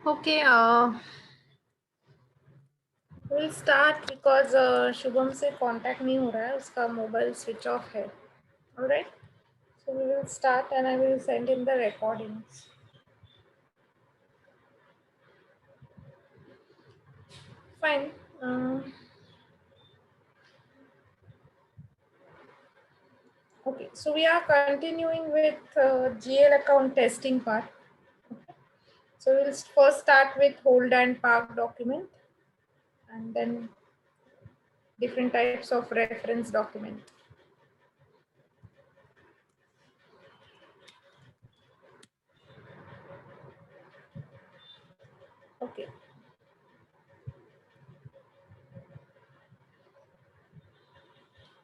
Okay, we'll start because Shubham से contact नहीं हो रहा है, उसका मोबाइल स्विच ऑफ है. All right, so we will start and I will send in the recordings. Fine. Okay, so we are continuing with GL account testing part. Okay. So we'll first start with hold and park document, and then different types of reference document. Okay.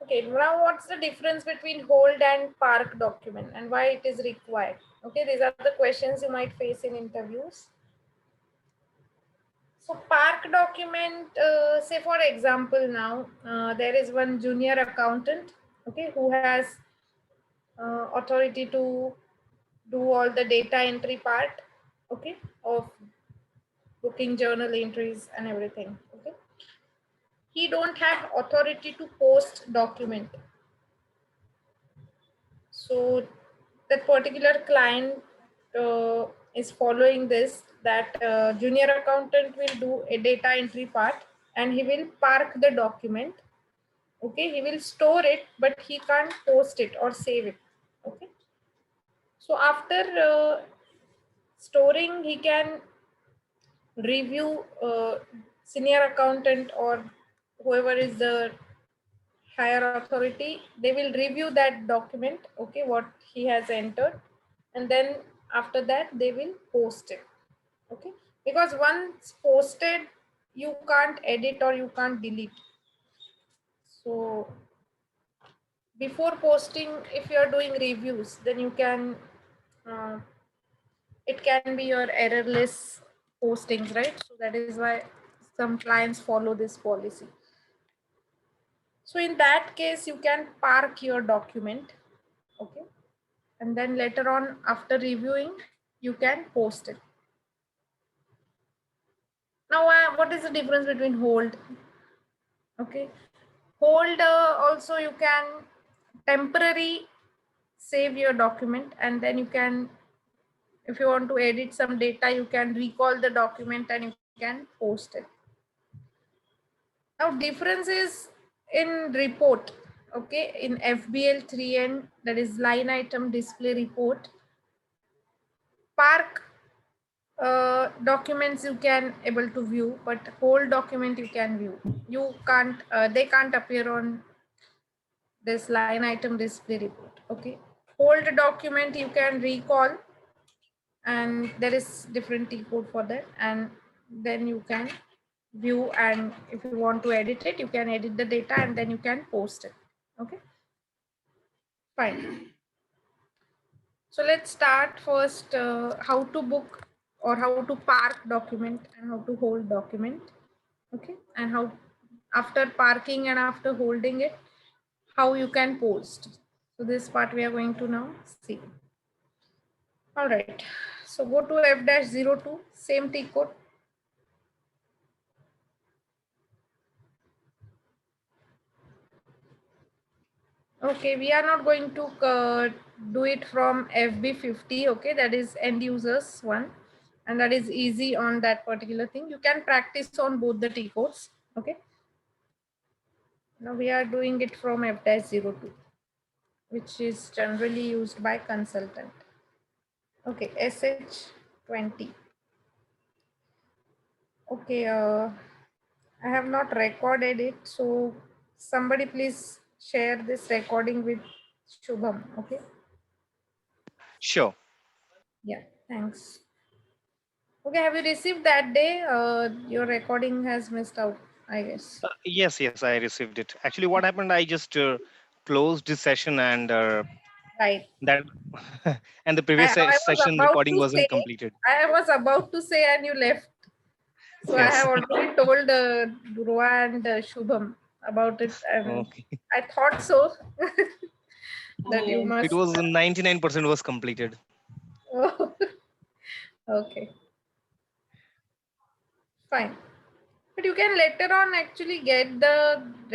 Okay, now what's the difference between hold and park document and why it is required? Okay, these are the questions you might face in interviews. So park document, say for example now, there is one junior accountant, okay, who has authority to do all the data entry part, okay, of booking journal entries and everything, okay. He don't have authority to post document. So that particular client is following this, that junior accountant will do a data entry part and he will park the document. Okay, he will store it, but he can't post it or save it. Okay. So after storing, he can review senior accountant or whoever is the higher authority, they will review that document, okay, what he has entered, and then after that they will post it, okay, because once posted you can't edit or you can't delete. So before posting, if you are doing reviews, then you can it can be your errorless postings, right? So that is why some clients follow this policy. So in that case, you can park your document, okay, and then later on after reviewing, you can post it. Now, what is the difference between hold? Okay, hold also you can temporary save your document, and then you can, if you want to edit some data, you can recall the document and you can post it. Now difference is in report, okay, in FBL 3N, that is line item display report. Park documents you can able to view, but whole document you can view. You can't, they can't appear on this line item display report, okay. Hold document you can recall, and there is different T code for that, and then you can view, and if you want to edit it, you can edit the data and then you can post it, okay. Fine. So let's start first how to book or how to park document and how to hold document, okay, and how after parking and after holding it, how you can post. So this part we are going to now see. All right, so go to F-02, same T code. Okay, we are not going to do it from FB50, okay, that is end users one, and that is easy on that particular thing. You can practice on both the T codes, okay. Now we are doing it from F-02, which is generally used by consultant. Okay, SH20. Okay, I have not recorded it, so somebody please share this recording with Shubham, okay? Sure. Yeah, thanks. Okay, have you received that day? Your recording has missed out, I guess. Yes, I received it. Actually, what happened? I just closed the session, and Right. that and the I, previous I was session about recording to wasn't say, completed. and you left. So I Yes. have already told Dhruva and Shubham about it, and Okay. I thought so that you It must. was 99% was completed. Oh, okay. Fine. But you can later on actually get the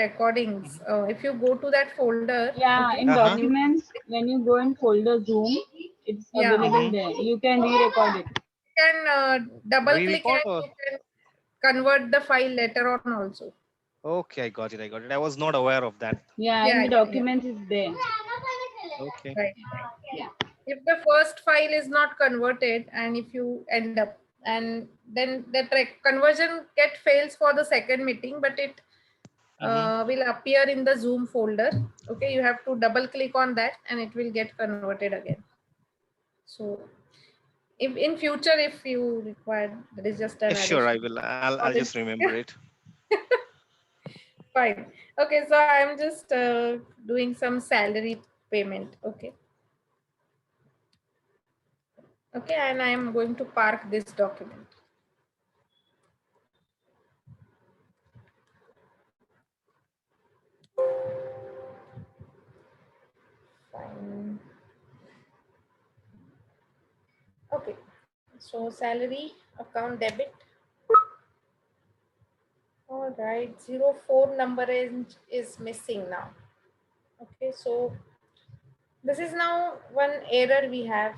recordings. Mhm. If you go to that folder, Yeah, okay, in Uh-huh. and you, documents, when you go in folder Zoom, it's yeah, available Mm-hmm. there. You can re-record it. can double click Re-record and or you can convert the file later on also. okay, I got it. I got it. I was not aware of that. Yeah, in Yeah, the yeah, yeah. documents it's there. Okay. Right, right. Yeah. If the first file is not converted and if you end up and then the conversion get fails for the second meeting, but it Mm-hmm. will appear in the Zoom folder. Okay, you have to double click on that and it will get converted again. So if in future, if you require, that is just an Yeah, sure. I addition. will. I'll Knowledge. just remember it. Fine. Okay, so I'm just doing some salary payment. Okay. Okay, and I am going to park this document. Fine. Okay. So salary account debit. All right. 04 number is missing now. Okay. So this is now one error we have.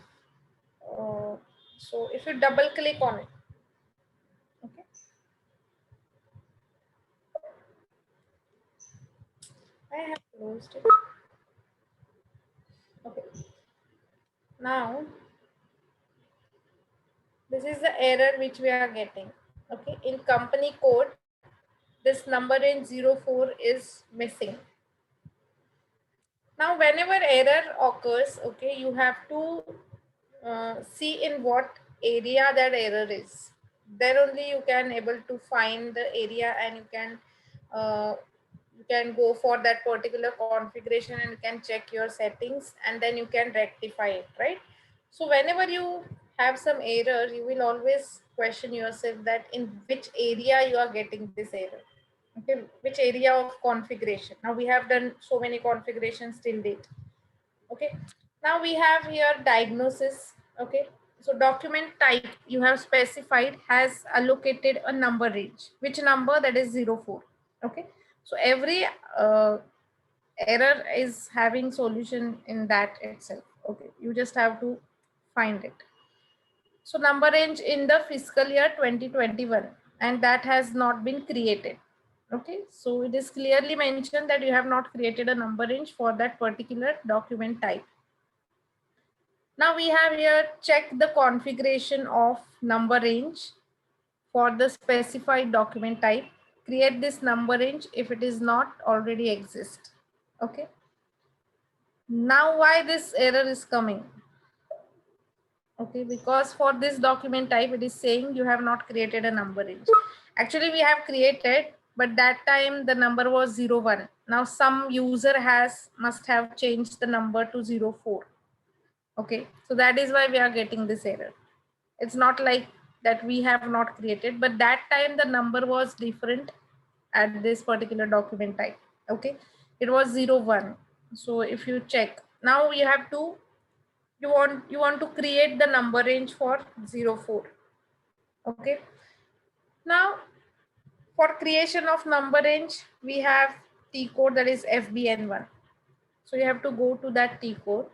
Uh, so if you double click on it, okay. I have closed it. Okay. Now this is the error which we are getting. Okay. In company code, this number in 04 is missing. Now, whenever error occurs, okay, you have to see in what area that error is. Then only you can able to find the area and uh, you can go for that particular configuration and you can check your settings and then you can rectify it, right? So whenever you have some error, you will always question yourself that in which area you are getting this error. Okay, which area of configuration. Now we have done so many configurations till date. Okay, now we have here diagnosis. Okay, so document type you have specified has allocated a number range. Which number? That is 04. Okay, so every error is having solution in that itself. Okay, you just have to find it. So number range in the fiscal year 2021 and that has not been created. Okay, so it is clearly mentioned that you have not created a number range for that particular document type. Now we have here check the configuration of number range for the specified document type. Create this number range if it is not already exist. Okay. Now why this error is coming? Okay, because for this document type, it is saying you have not created a number range. Actually, we have created, but that time the number was 01. Now some user must have changed the number to 04. Okay, so that is why we are getting this error. It's not like that we have not created, but that time the number was different at this particular document type. Okay, it was 01. So if you check, now you have to you want to create the number range for 04. Okay, now for creation of number range we have T code, that is FBN1. So you have to go to that T code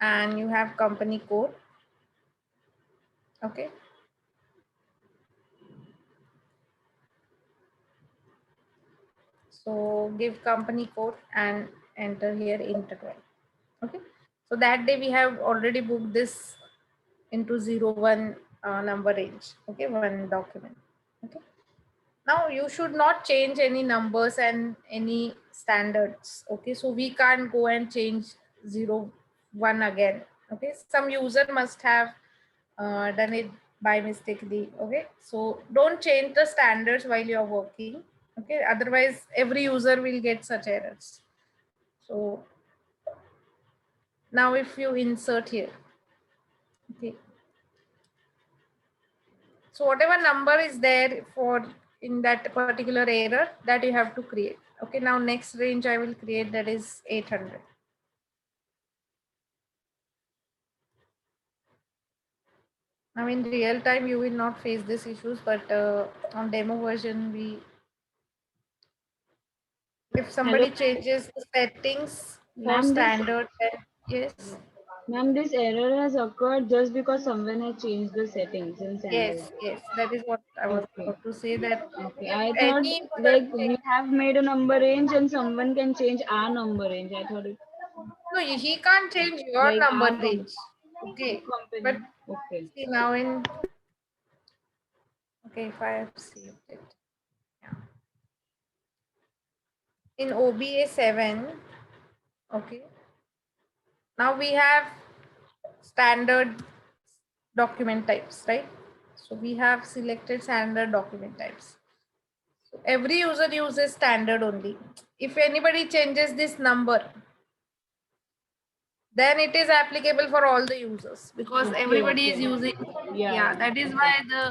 and you have company code. Okay, so give company code and enter here enter 12. Okay, so that day we have already booked this into 01 number range. Okay, one document. Okay, now you should not change any numbers and any standards. Okay, so we can't go and change 01 again. Okay, some user must have done it by mistakenly. Okay, so don't change the standards while you're working. Okay, otherwise every user will get such errors. So now if you insert here, okay, so whatever number is there for in that particular error, that you have to create. Okay, now next range I will create, that is 800. Now in real time, you will not face these issues, but on demo version, if Hello, somebody changes the settings for ma'am. standard, then yes, This error has occurred just because someone has changed the settings in standard. yes, that is what I was Okay. about to say, that Okay. if I thought any user like we have made a number range and someone can change our number range. I thought it no, he can't change your like number our range. Okay, but company. Okay. see now in, okay, if I have saved it, yeah. In OBA 7, okay, now we have standard document types, right? So we have selected standard document types. So every user uses standard only. If anybody changes this number, then it is applicable for all the users because Okay. everybody is Okay. using. Yeah. Yeah, Yeah. that is Okay. why the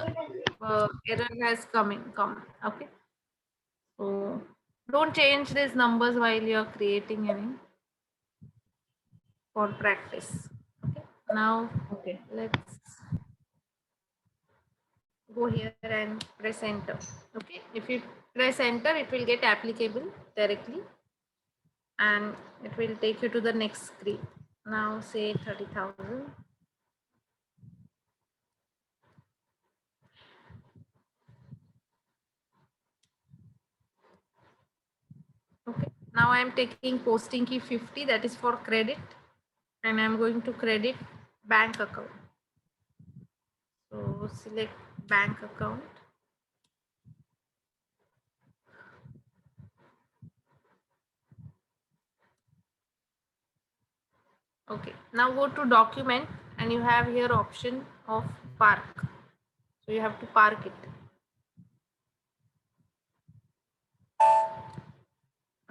error has come. Okay, so don't change these numbers while you're creating any for practice. Okay, now Okay. let's go here and press enter. Okay, if you press enter, it will get applicable directly and it will take you to the next screen. Now say 30,000. Okay, now I am taking posting key 50, that is for credit, and I'm going to credit bank account. So select bank account. Okay, now go to document and you have here option of park. So you have to park it.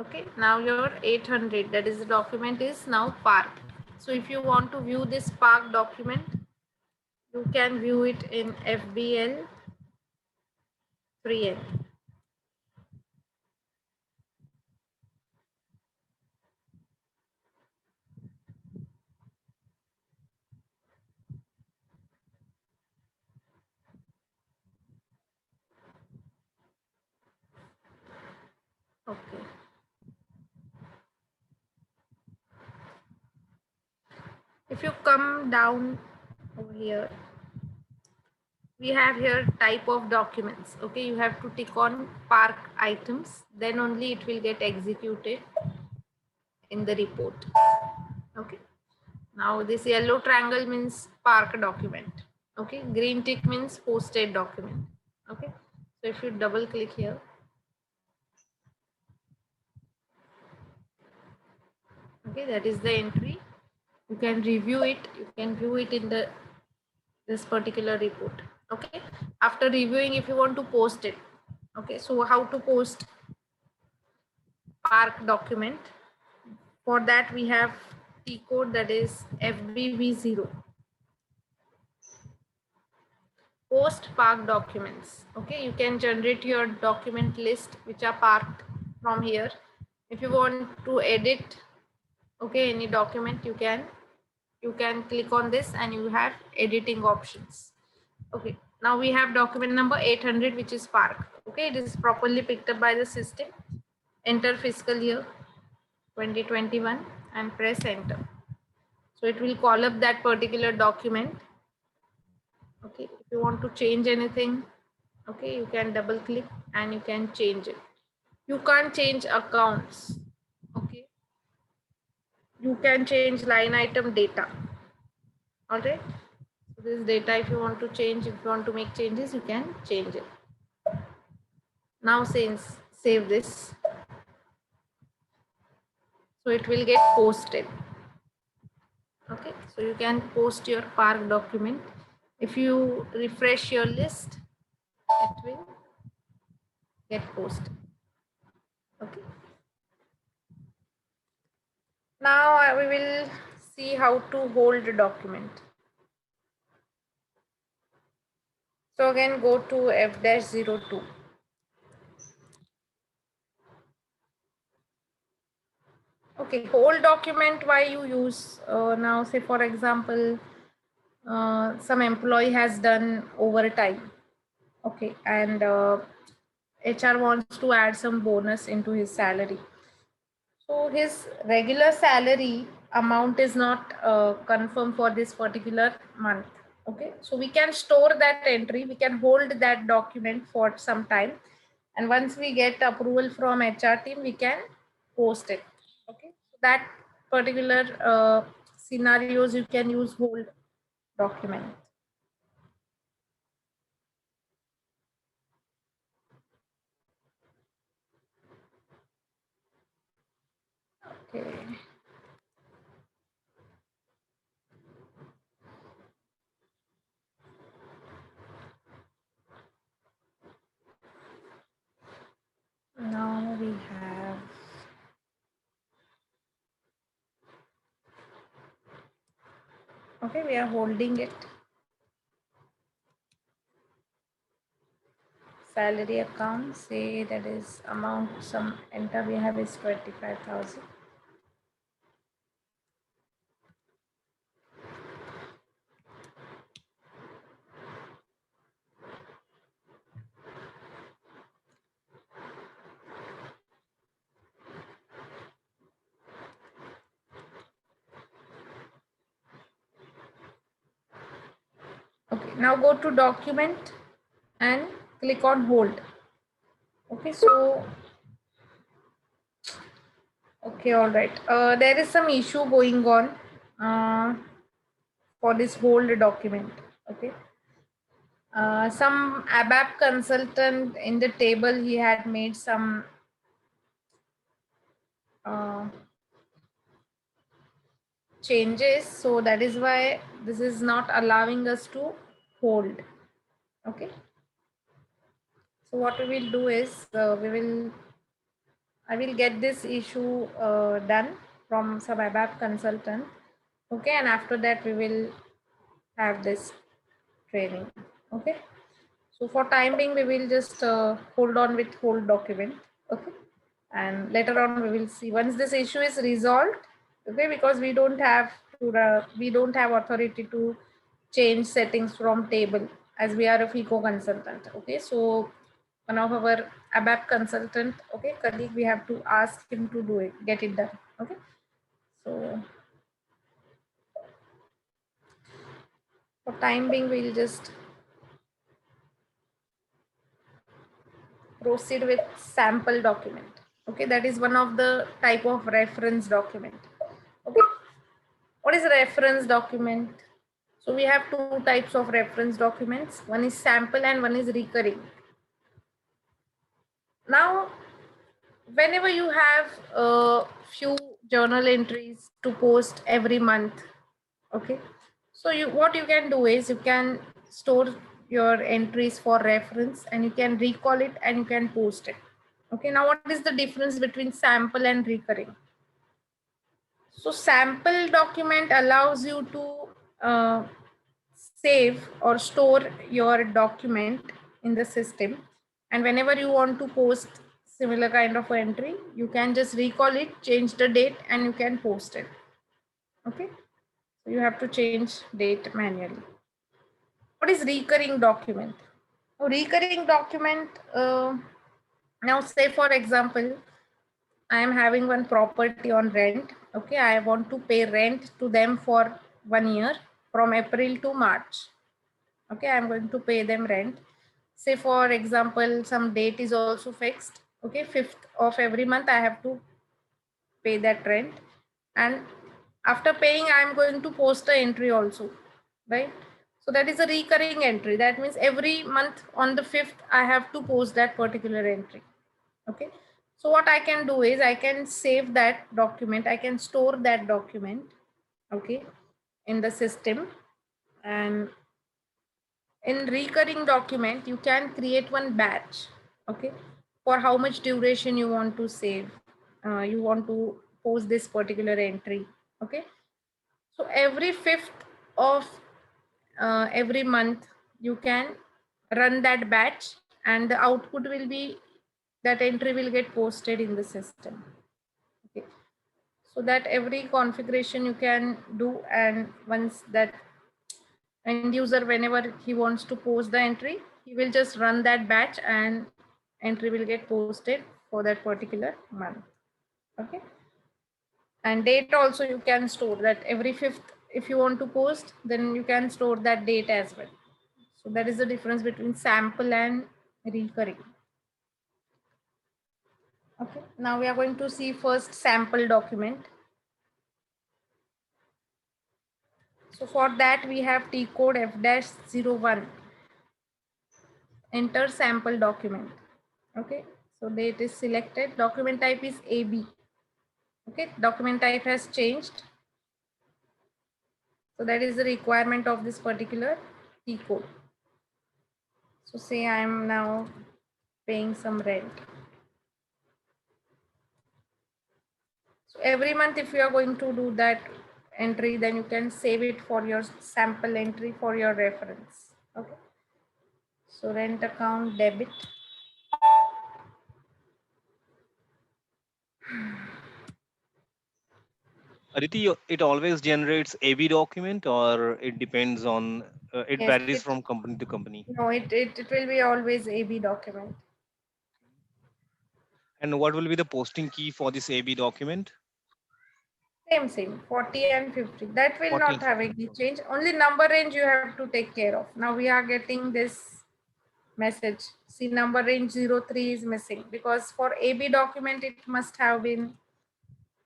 Okay, now your 800, that is the document, is now parked. So if you want to view this park document, you can view it in FBL 3N. Okay. If you come down over here, we have here type of documents. Okay, you have to tick on park items, then only it will get executed in the report. Okay, now this yellow triangle means park document. Okay, green tick means posted document. Okay, so if you double click here, okay, that is the entry. You can review it, you can view it in the this particular report. Okay, after reviewing, if you want to post it, okay, so how to post park document? For that we have T code, that is FBV0. Post park documents. Okay, you can generate your document list which are parked from here. If you want to edit, okay, any document, you can click on this and you have editing options. Okay, now we have document number 800, which is park. Okay, it is properly picked up by the system. Enter fiscal year 2021 and press enter. So it will call up that particular document. Okay, if you want to change anything, okay, you can double click and you can change it. You can't change accounts. Okay, you can change line item data. All right, so this data, if you want to change, if you want to make changes, you can change it. Now since save this, so it will get posted. Okay, so you can post your park document. If you refresh your list, it will get posted. Okay, now we will see how to hold a document. So again, go to F-02. Okay, whole document, why you use now, say for example, some employee has done overtime, okay, and HR wants to add some bonus into his salary. So his regular salary amount is not confirmed for this particular month. Okay, so we can store that entry, we can hold that document for some time, and once we get approval from HR team, we can post it. Okay, so that particular scenarios you can use hold document. Okay. Now we have okay, we are holding it. Salary account, say that is amount, some enter we have is 25,000. Okay, now go to document and click on hold. Okay, so okay, all right. There is some issue going on for this hold document. Okay, some ABAP consultant in the table, he had made some changes, so that is why this is not allowing us to hold. Okay, so what we will do is I will get this issue done from some ABAP consultant. Okay, and after that we will have this training. Okay, so for time being we will just hold on with hold document. Okay, and later on we will see once this issue is resolved. Okay, because we don't have authority to change settings from table as we are a FICO consultant. Okay, so one of our ABAP consultant, okay, colleague, we have to ask him to do it, get it done. Okay, so for time being we'll just proceed with sample document. Okay, that is one of the type of reference document. Okay, what is a reference document? So we have two types of reference documents. One is sample and one is recurring. Now, whenever you have a few journal entries to post every month, okay, so what you can do is you can store your entries for reference and you can recall it and you can post it. Okay, now what is the difference between sample and recurring? So sample document allows you to save or store your document in the system, and whenever you want to post similar kind of entry, you can just recall it, change the date, and you can post it. Okay, so you have to change date manually. What is recurring document? A recurring document, now say for example, I am having one property on rent. Okay, I want to pay rent to them for 1 year from April to March. Okay, I'm going to pay them rent. Say for example, some date is also fixed. Okay, 5th of every month I have to pay that rent, and after paying I'm going to post the entry also, right? So that is a recurring entry. That means every month on the 5th I have to post that particular entry. Okay, so what I can do is I can save that document, I can store that document, okay, in the system. And in recurring document you can create one batch, okay, for how much duration you want to save, you want to post this particular entry. Okay, so every 5th of every month you can run that batch, and the output will be that entry will get posted in the system. Okay, so that every configuration you can do, and once that end user, whenever he wants to post the entry, he will just run that batch and entry will get posted for that particular month. Okay. And date also you can store that every 5th, if you want to post, then you can store that date as well. So that is the difference between sample and recurring. Okay, now we are going to see first sample document. So for that we have T code F-01, enter sample document. Okay, so date is selected, document type is AB. Okay, document type has changed. So that is the requirement of this particular T code. So say I am now paying some rent. So every month if you are going to do that entry, then you can save it for your sample entry for your reference. Okay. So rent account debit. Aditi, it always generates AB document, or it depends on, it Yes, varies from company to company. no, it will be always AB document. And what will be the posting key for this AB document? Same, 40 and 50. That will 40 not and have 50. any change. Only number range you have to take care of. Now we are getting this message. See, number range 03 is missing because for AB document, it must have been.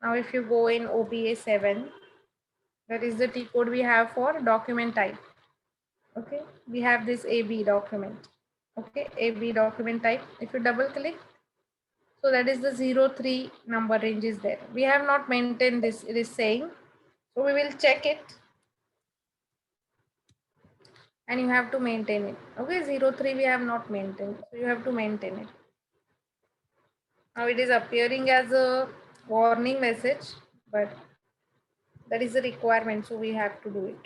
Now, if you go in OBA 7, that is the T code we have for document type. Okay, we have this AB document. Okay, AB document type. If you double click, so that is the 03 number range is there. We have not maintained this, it is saying. So we will check it and you have to maintain it. Okay, 03 we have not maintained. So you have to maintain it. Now it is appearing as a warning message, but that is a requirement. So we have to do it.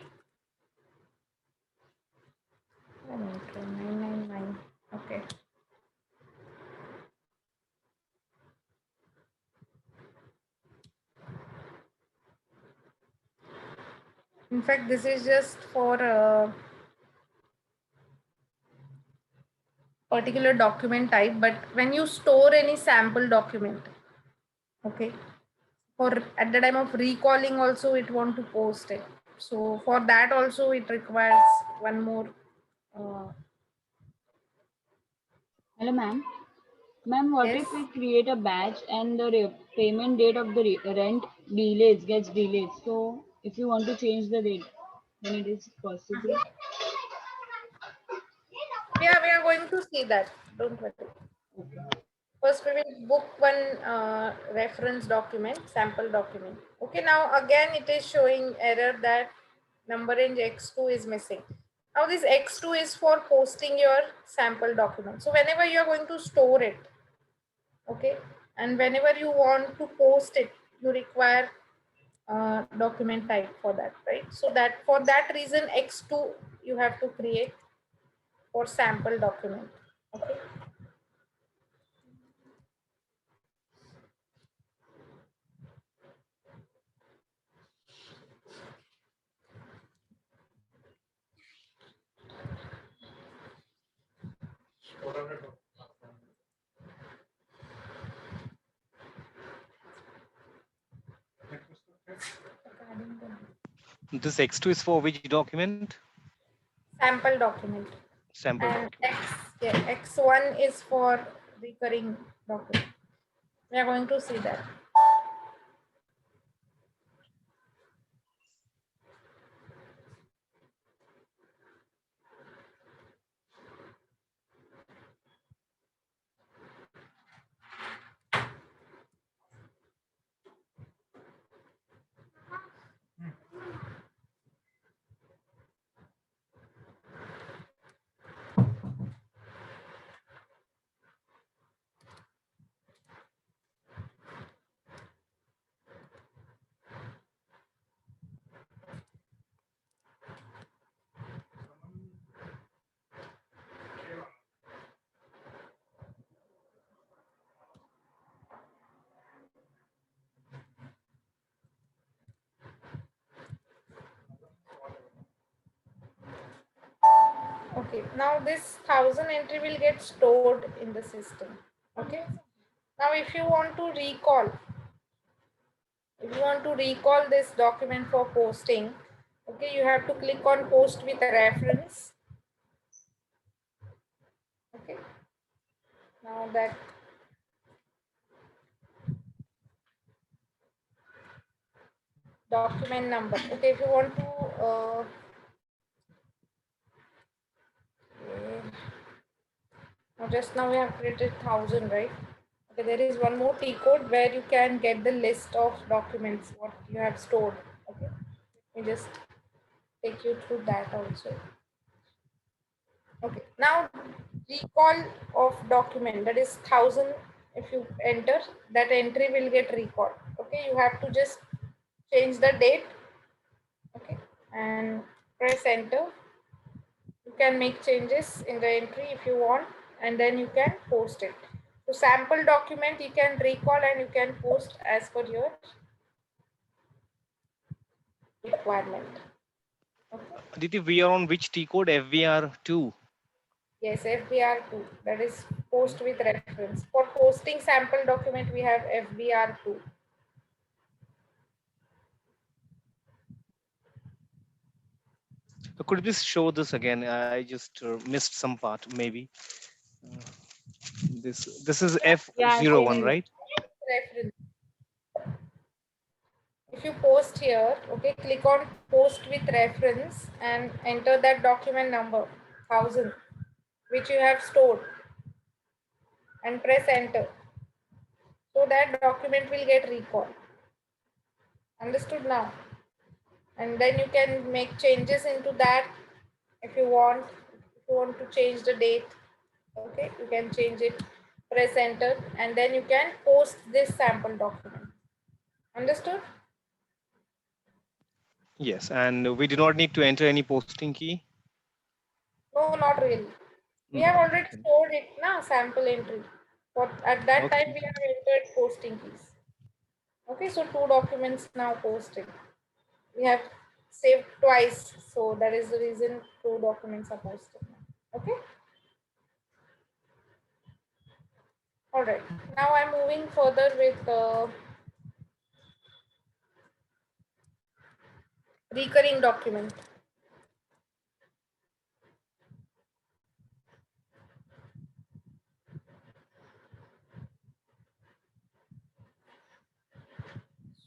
999. Okay. In fact, this is just for a particular document type, but when you store any sample document, okay, for at the time of recalling also it want to post it. So for that also it requires one more. Hello, ma'am. Ma'am, what Yes. if we create a batch and the payment date of the rent gets delayed? So if you want to change the date, then it is possible. We are going to see that. Don't worry. First, we will book one reference document, sample document. Okay, now again it is showing error that number range X2 is missing. Now this X2 is for posting your sample document. So whenever you are going to store it, okay, and whenever you want to post it, you require document type for that, right? So that for that reason X2 you have to create for sample document. Okay. This X2 is for which document? Sample document. Sample And document. X1 is for recurring document. We are going to see that. Okay, now this 1000 entry will get stored in the system. Okay, now if you want to recall, this document for posting, okay, you have to click on post with a reference. Okay, now that document number. Okay, if you want to okay. Just now we have created 1000, right? Okay, there is one more T code where you can get the list of documents what you have stored. Okay, let me just take you through that also. Okay, now recall of document, that is 1000. If you enter, that entry will get recalled. Okay, you have to just change the date. Okay, and press enter. You can make changes in the entry if you want, and then you can post it. So sample document you can recall and you can post as per your requirement. Okay. Aditi, we are on which T code? FVR2. Yes, FBR2, that is post with reference. For posting sample document, we have FBR2. Could you please show this again? I just missed some part, maybe. Uh, this is Yeah, F01, same. right? Reference. If you post here, okay, click on post with reference and enter that document number 1000, which you have stored, and press enter. So that document will get recalled. Understood now? And then you can make changes into that if you want. If you want to change the date, okay, you can change it, press enter, and then you can post this sample document. Understood? Yes, and we do not need to enter any posting key. No, not really. We No. have already Okay. stored it now, sample entry. But at that time Okay. we have entered posting keys. Okay, so 2 documents now posted. We have saved twice, so that is the reason 2 documents are posted. Okay. All right. Now I'm moving further with recurring document.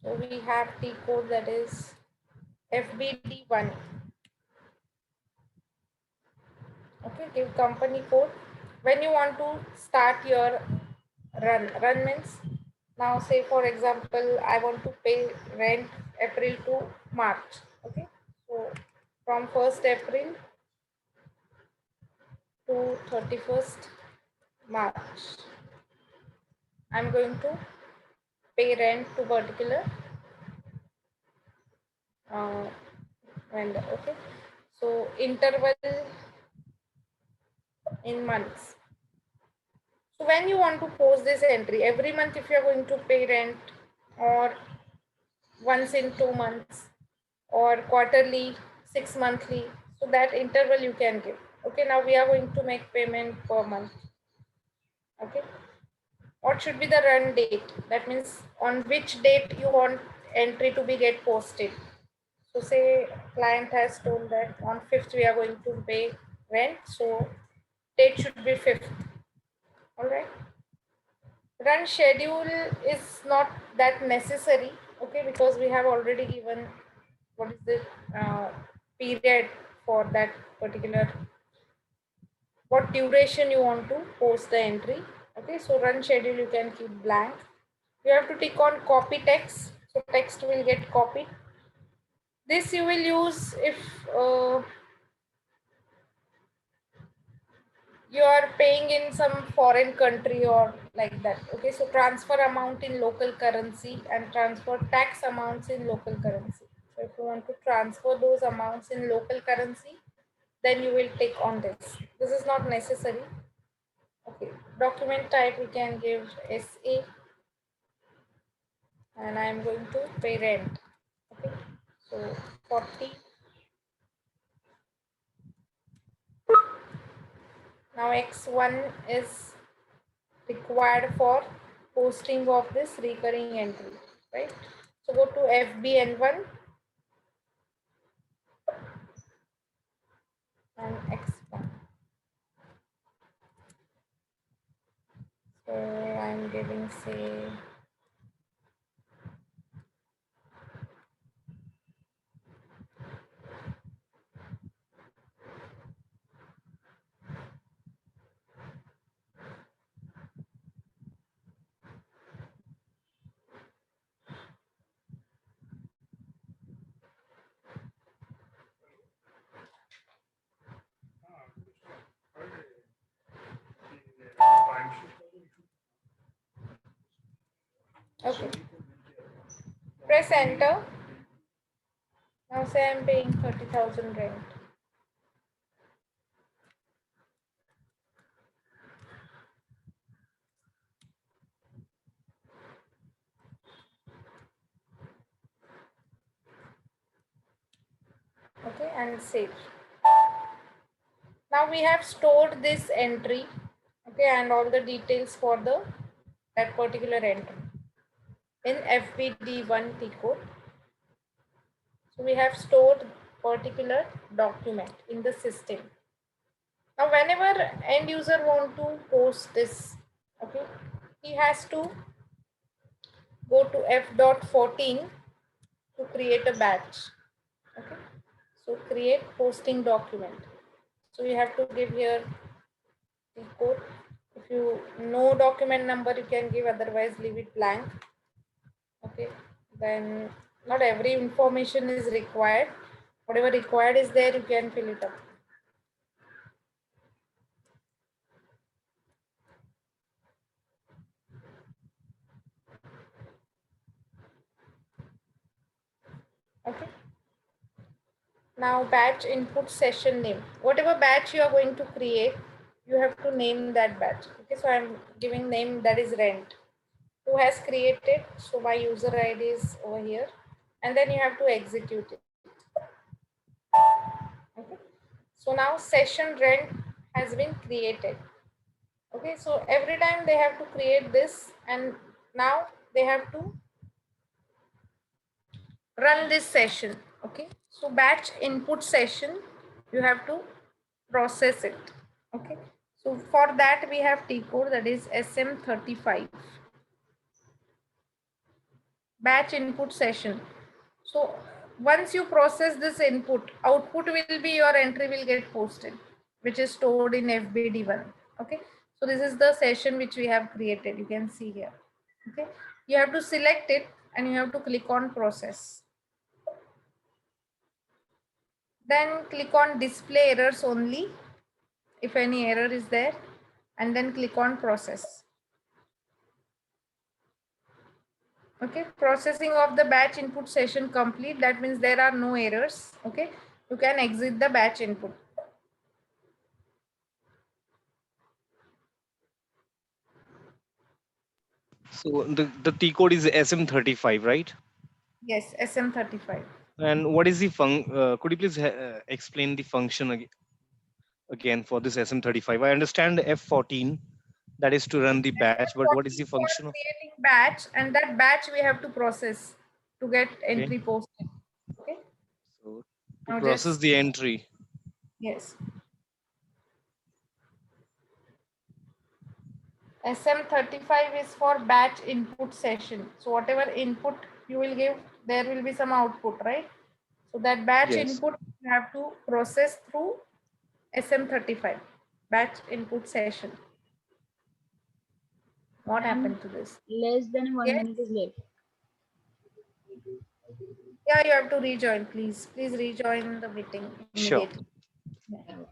So we have T code, that is FBD1. Okay, give company code. When you want to start your run means, now say for example, I want to pay rent April to March. Okay, so from 1st April to 31st March, I'm going to pay rent to particular uh, vendor. Okay, so interval in months. So when you want to post this entry, every month if you're going to pay rent, or once in 2 months, or quarterly, 6 monthly, so that interval you can give. Okay, now we are going to make payment per month. Okay, what should be the run date? That means on which date you want entry to be get posted. So say client has told that on 5th we are going to pay rent, so date should be 5th. All right. Run schedule is not that necessary, okay, because we have already given what is the period for that particular, what duration you want to post the entry. Okay, so run schedule you can keep blank. You have to tick on copy text, so text will get copied. This you will use if you are paying in some foreign country or like that. Okay, so transfer amount in local currency and transfer tax amounts in local currency. So if you want to transfer those amounts in local currency, then you will tick on this. This is not necessary. Okay, document type we can give SA, and I am going to pay rent. Okay, so 40 Now X1 is required for posting of this recurring entry, right? So go to FBN1 and X1. So I'm giving, say, okay. Press enter. Now say I'm paying 30,000 rent. Okay, and save. Now we have stored this entry, okay, and all the details for the that particular entry in FBD1 T code. So we have stored particular document in the system. Now whenever end user want to post this, okay, he has to go to F.14 to create a batch. Okay, so create posting document. So you have to give here the code. If you know document number, you can give, otherwise leave it blank. Okay, then not every information is required. Whatever required is there, you can fill it up. Okay. Now batch input session name. Whatever batch you are going to create, you have to name that batch. Okay, so I'm giving name that is rent. Who has created? So my user ID is over here, and then you have to execute it. Okay. So now session rent has been created. Okay, so every time they have to create this, and now they have to run this session. Okay, so batch input session, you have to process it. Okay, so for that we have T code, that is SM35 batch input session. So once you process this input, output will be your entry will get posted, which is stored in FBD1. Okay, so this is the session which we have created. You can see here. Okay, you have to select it and you have to click on process. Then click on display errors only if any error is there, and then click on process. Okay, processing of the batch input session complete. That means there are no errors. Okay, you can exit the batch input. So the T code is SM35, right? Yes, SM35. And what is the could you please explain the function again for this SM35? I understand F14, that is to run the batch, but what is the For function of? creating batch, and that batch we have to process to get Okay, entry posted. Okay, so to now process just, the entry. yes. SM35 is for batch input session. So whatever input you will give, there will be some output, right? So that batch Yes. input you have to process through SM35 batch input session. What And happened to this? less than 1 minute Yes. is left. Yeah, you have to rejoin, please. Please rejoin the meeting Sure. immediately. Yeah.